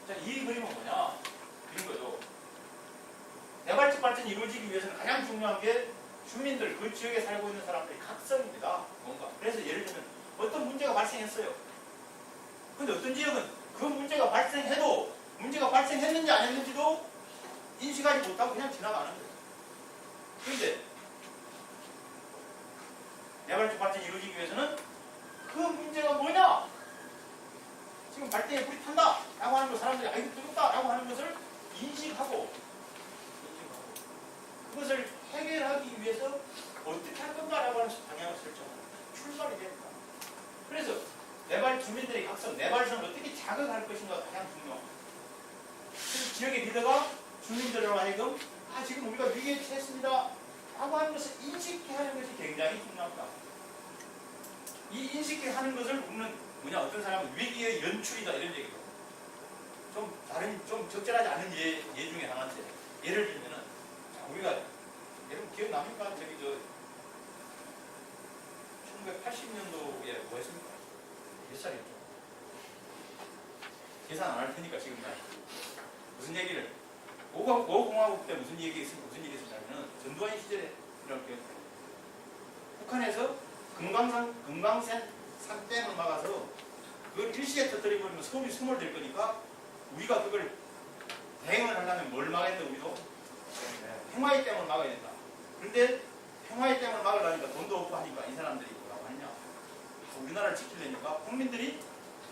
자, 이 그림은 뭐냐? 이런 거죠. 개발적 발전이 이루어지기 위해서는 가장 중요한 게 주민들, 그 지역에 살고 있는 사람들의 각성입니다. 뭔가. 그래서 예를 들면 어떤 문제가 발생했어요. 근데 어떤 지역은 그 문제가 발생해도 문제가 발생했는지 안 했는지도 인식하지 못하고 그냥 지나가는 거예요. 그런데 개발적 발전이 이루어지기 위해서는 그 문제가 뭐냐? 지금 발대에 불이 탄다! 라고 하는 걸 사람들이 아이고 뜨겁다! 라고 하는 것을 인식하고 그것을 해결하기 위해서 어떻게 할 건가라고 하는 방향을 설정하는 출발이 됩니다. 그래서 내발 주민들의 각성, 내발성을 어떻게 자극할 것인가가 가장 중요합니다. 그래서 지역의 리더가 주민들로 하여금 지금 우리가 위기에 처했습니다 라고 하는 것을 인식케 하는 것이 굉장히 중요합니다. 이 인식케 하는 것을 우리는 뭐냐, 어떤 사람은 위기의 연출이다 이런 얘기죠. 좀 다른, 좀 적절하지 않은 예 중에 하나인데, 예를 들면은 우리가 여러분 기억납니까? 저기 1980년도에 뭐 했습니까? 몇 살이었죠? 계산 안 할 테니까 지금 무슨 얘기를 5공화국 때 무슨 일이 있었냐면 전두환 시절에 이렇게 북한에서 금강산 산댐을 막아서 그걸 일시에 터뜨려버리면 서울이 수몰될 거니까 우리가 그걸 대응을 하려면 뭘 막아야 돼? 우리도 평화의 댐을 막아야 된다. 그런데 평화의 댐을 막으려니까 돈도 없고 하니까 이 사람들이 뭐라고 하냐, 우리나라를 지키려니까 국민들이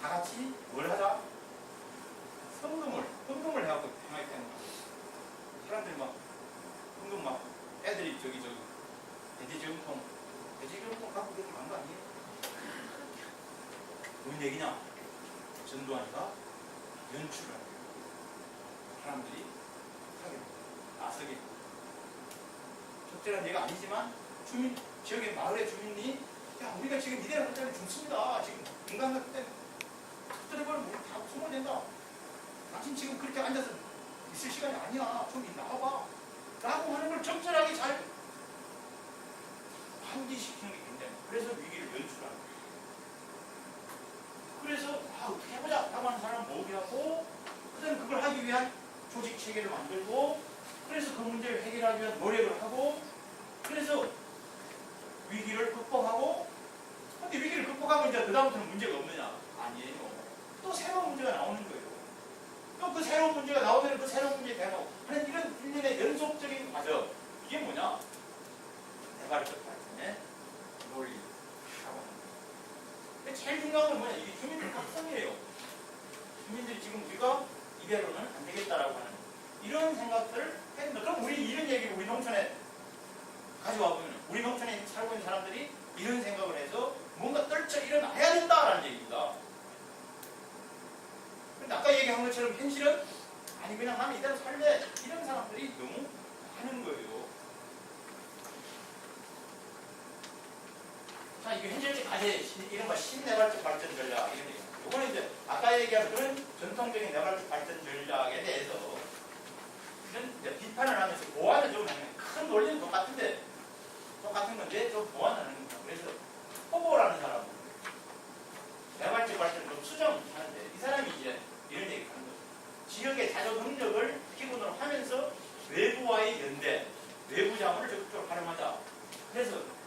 다 같이 뭘 하자? 헌금을 해갖고 평화의 댐을 사람들이 막 헌금 막 애들이 저기 돼지저금통 갖고 그렇게 간 거 아니에요? 뭔 얘기냐? 전두환이가 연출을 하고 사람들이 하게 나서게 적절한 얘가 아니지만 지역의 마을의 주민이 우리가 지금 이대로 한다면 죽습니다. 지금 인간같기 때문에 터뜨려버리면 우리 다 소멸된다. 당신 지금 그렇게 앉아서 있을 시간이 아니야. 좀 나와봐. 라고 하는 걸 적절하게 잘 환기시키는 게 굉장히, 그래서 위기를 연출하는 거예요. 그래서 어떻게 해보자 라고 하는 사람을 모으게 하고, 그다음에 그걸 하기 위한 조직 체계를 만들고, 그래서 그 문제를 해결하기 위한 노력을 하고, 그래서 위기를 극복하고, 근데 위기를 극복하고 이제 그다음부터는 문제가 없느냐? 아니에요. 또 새로운 문제가 나오는 거예요. 또 그 새로운 문제가 나오면 그 새로운 문제에 대하고 하는 이런 일련의 연속적인 과정, 이게 뭐냐? 개발적 발전의 논리라고 하는 거예요. 제일 중요한 건 뭐냐? 이게 주민들 각성이에요. 주민들이 지금 우리가 이대로는 안 되겠다라고 하는 이런 생각들을 했는데, 그럼 우리 이런 얘기를 우리 농촌에 가져와 보면 우리 농촌에 살고 있는 사람들이 이런 생각을 해서 뭔가 떨쳐 일어나야 된다라는 얘기입니다. 근데 아까 얘기한 것처럼 현실은 아니 그냥 나는 이대로 살래, 이런 사람들이 너무 많은 거예요. 자, 이게 현실적 과제, 이런 거 신내발적 발전 전략 이런 얘기. 이거는 이제 아까 얘기한 그런 전통적인 내발적 발전 전략에 대해서 이런 이제 비판을 하면서 보완을 좀 하는, 큰 논리는 똑같은 건데 좀 보완을 하는 겁니다. 그래서 호보라는 사람은 내발적 발전을 좀 수정하는데, 이 사람이 이제 이런 얘기를 하는 거죠. 지역의 자조 능력을 기본으로 하면서 외부와의 연대, 외부 자원을 적극적으로 활용하자. 그래서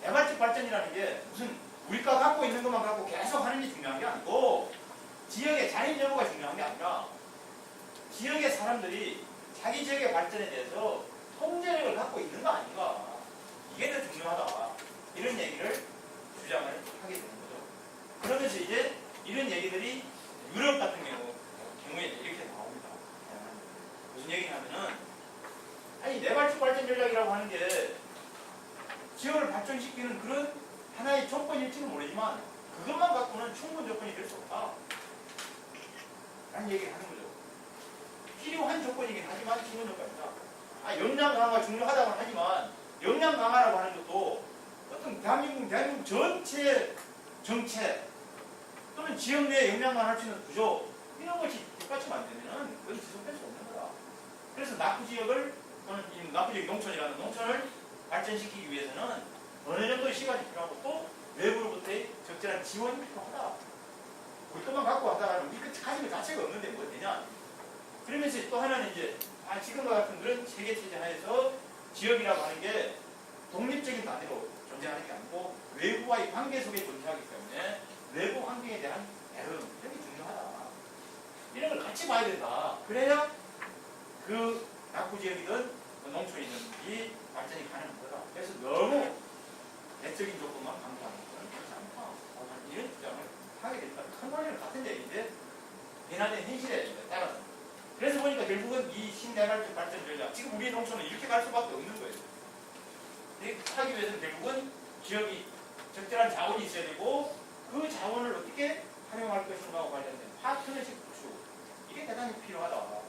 내발적 발전이라는 게 무슨 우리가 갖고 있는 것만 갖고 계속 하는 게 중요한 게 아니고, 지역의 자립 여부가 중요한 게 아니라 지역의 사람들이 자기 지역의 발전에 대해서 통제력을 갖고 있는 거 아닌가, 이게 더 중요하다, 이런 얘기를 주장을 하게 되는 거죠. 그러면서 이제 이런 얘기들이 유럽 같은 경우에 이렇게 나옵니다. 무슨 얘기냐면은, 아니 내발적 발전 전략이라고 하는 게 지역을 발전시키는 그런 하나의 조건일지는 모르지만 그것만 갖고는 충분 조건이 될 수 없다 라는 얘기를 하는 거죠. 필요한 조건이긴 하지만 충분 조건이다. 역량 강화가 중요하다고 하지만 역량 강화라고 하는 것도 어떤 대한민국 전체 정책 또는 지역 내에 역량 강화할 수 있는 구조, 이런 것이 똑같이 만들면은 그건 지속될 수 없는 거다. 그래서 낙후지역을 또는 낙후지역 농촌이라는 농촌을 발전시키기 위해서는 어느 정도의 시간이 필요하고 또 외부로부터의 적절한 지원이 필요하다. 우리 것만 갖고 하다가는 우리 것 가진 것 자체가 없는데 뭐 되냐. 그러면서 또 하나는 이제 지금과 같은 그런 세계체제 하에서 지역이라고 하는 게 독립적인 단위로 존재하는 게 아니고 외부와의 관계 속에 존재하기 때문에 외부 환경에 대한 대응, 이런 게 중요하다. 이런 걸 같이 봐야 된다. 그래야 그 낙후지역이든 농촌이든 발전이 가능한 거다. 그래서 너무 내적인 조건만 강조하는 것은 그렇지 않다. 이런 주장을 하게 된다. 큰 원리는 같은 얘기인데 변화된 현실에 따라서. 그래서 보니까 결국은 이 신내발적 발전 전략, 지금 우리 농촌은 이렇게 갈 수밖에 없는 거예요. 이렇게 하기 위해서는 결국은 지역이 적절한 자원이 있어야 되고 그 자원을 어떻게 활용할 것인가와 관련된 파트너십 구축, 이게 대단히 필요하다.